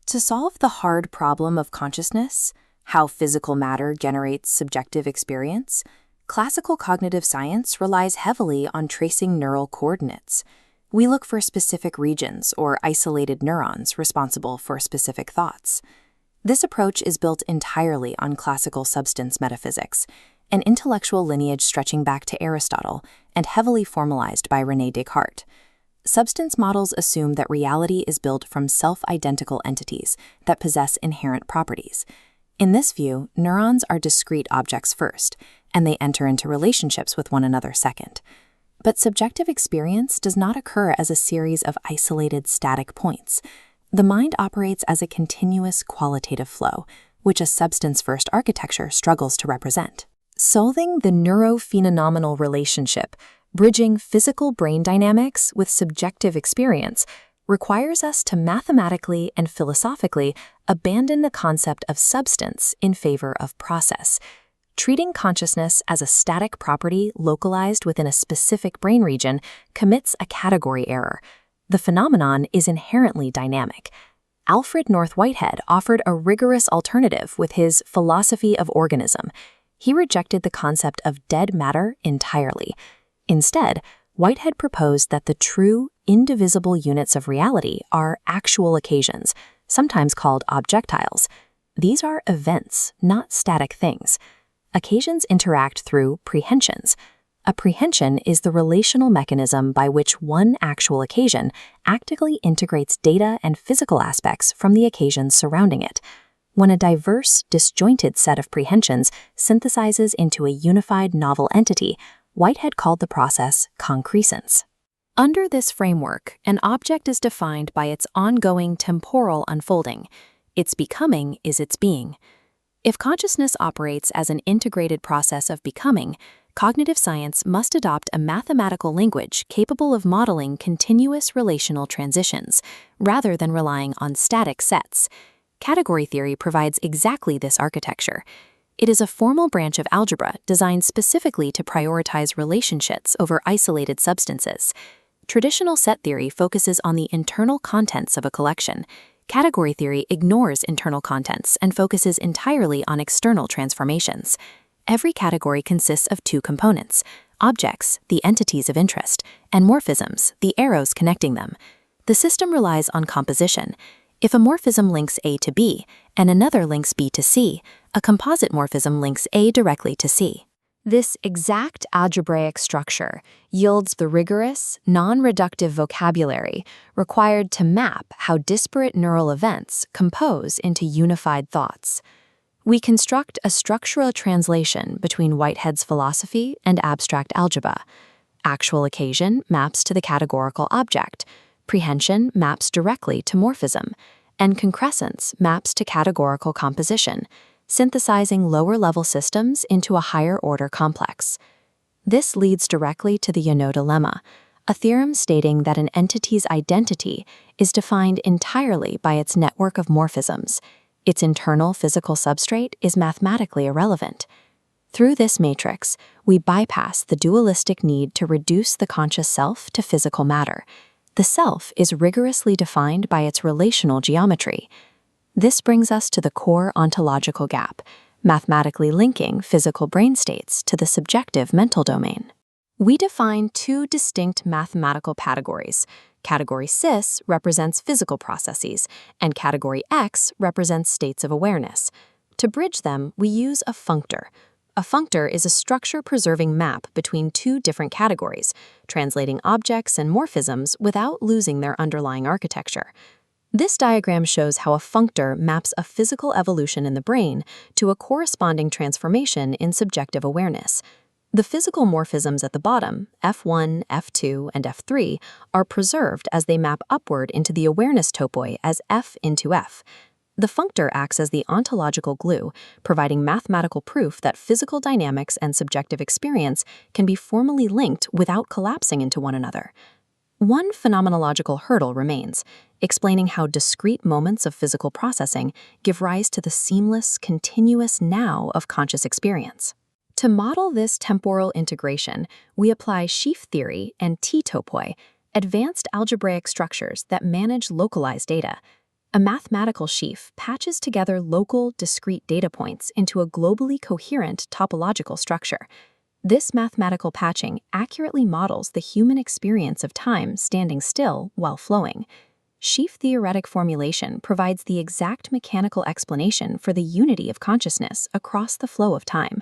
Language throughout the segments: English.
To solve the hard problem of consciousness, how physical matter generates subjective experience, classical cognitive science relies heavily on tracing neural coordinates. We look for specific regions or isolated neurons responsible for specific thoughts. This approach is built entirely on classical substance metaphysics, an intellectual lineage stretching back to Aristotle and heavily formalized by René Descartes. Substance models assume that reality is built from self-identical entities that possess inherent properties. In this view, neurons are discrete objects first, and they enter into relationships with one another second. But subjective experience does not occur as a series of isolated static points. The mind operates as a continuous qualitative flow, which a substance-first architecture struggles to represent. Solving the neurophenomenological relationship, bridging physical brain dynamics with subjective experience, requires us to mathematically and philosophically abandon the concept of substance in favor of process. Treating consciousness as a static property localized within a specific brain region commits a category error. The phenomenon is inherently dynamic. Alfred North Whitehead offered a rigorous alternative with his philosophy of organism. He rejected the concept of dead matter entirely. Instead, Whitehead proposed that the true, indivisible units of reality are actual occasions, sometimes called objectiles. These are events, not static things. Occasions interact through prehensions. A prehension is the relational mechanism by which one actual occasion actively integrates data and physical aspects from the occasions surrounding it. When a diverse, disjointed set of prehensions synthesizes into a unified novel entity, Whitehead called the process concrescence. Under this framework, an object is defined by its ongoing temporal unfolding. Its becoming is its being. If consciousness operates as an integrated process of becoming, cognitive science must adopt a mathematical language capable of modeling continuous relational transitions, rather than relying on static sets. Category theory provides exactly this architecture. It is a formal branch of algebra designed specifically to prioritize relationships over isolated substances. Traditional set theory focuses on the internal contents of a collection. Category theory ignores internal contents and focuses entirely on external transformations. Every category consists of two components: objects, the entities of interest, and morphisms, the arrows connecting them. The system relies on composition. If a morphism links A to B and another links B to C, a composite morphism links A directly to C. This exact algebraic structure yields the rigorous, non-reductive vocabulary required to map how disparate neural events compose into unified thoughts. We construct a structural translation between Whitehead's philosophy and abstract algebra. Actual occasion maps to the categorical object. Prehension maps directly to morphism, and concrescence maps to categorical composition, synthesizing lower-level systems into a higher-order complex. This leads directly to the Yonot dilemma, a theorem stating that an entity's identity is defined entirely by its network of morphisms. Its internal physical substrate is mathematically irrelevant. Through this matrix, we bypass the dualistic need to reduce the conscious self to physical matter. The self is rigorously defined by its relational geometry. This brings us to the core ontological gap, mathematically linking physical brain states to the subjective mental domain. We define two distinct mathematical categories. Category Cis represents physical processes, and Category X represents states of awareness. To bridge them, we use a functor. A functor is a structure-preserving map between two different categories, translating objects and morphisms without losing their underlying architecture. This diagram shows how a functor maps a physical evolution in the brain to a corresponding transformation in subjective awareness. The physical morphisms at the bottom, F1, F2, and F3, are preserved as they map upward into the awareness topoi as F into F. The functor acts as the ontological glue, providing mathematical proof that physical dynamics and subjective experience can be formally linked without collapsing into one another. One phenomenological hurdle remains, explaining how discrete moments of physical processing give rise to the seamless, continuous now of conscious experience. To model this temporal integration, we apply sheaf theory and T-topoi, advanced algebraic structures that manage localized data. A mathematical sheaf patches together local, discrete data points into a globally coherent topological structure. This mathematical patching accurately models the human experience of time standing still while flowing. Sheaf theoretic formulation provides the exact mechanical explanation for the unity of consciousness across the flow of time.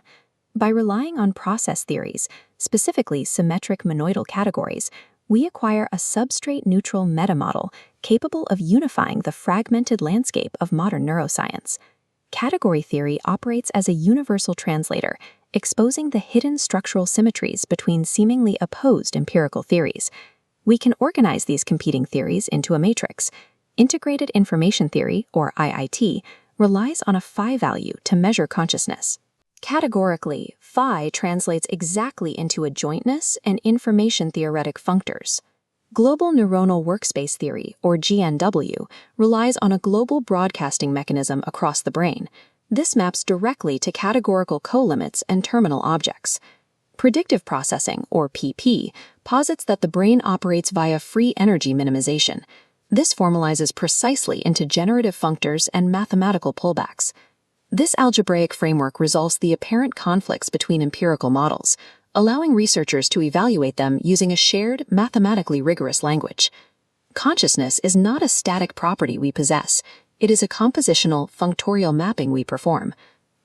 By relying on process theories, specifically symmetric monoidal categories, we acquire a substrate-neutral metamodel capable of unifying the fragmented landscape of modern neuroscience. Category theory operates as a universal translator, exposing the hidden structural symmetries between seemingly opposed empirical theories. We can organize these competing theories into a matrix. Integrated information theory, or IIT, relies on a phi value to measure consciousness. Categorically, phi translates exactly into adjointness and information theoretic functors. Global neuronal workspace theory, or GNW, relies on a global broadcasting mechanism across the brain. This maps directly to categorical colimits and terminal objects. Predictive processing, or PP, posits that the brain operates via free energy minimization. This formalizes precisely into generative functors and mathematical pullbacks. This algebraic framework resolves the apparent conflicts between empirical models, allowing researchers to evaluate them using a shared, mathematically rigorous language. Consciousness is not a static property we possess. It is a compositional, functorial mapping we perform.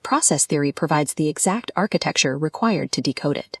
Process theory provides the exact architecture required to decode it.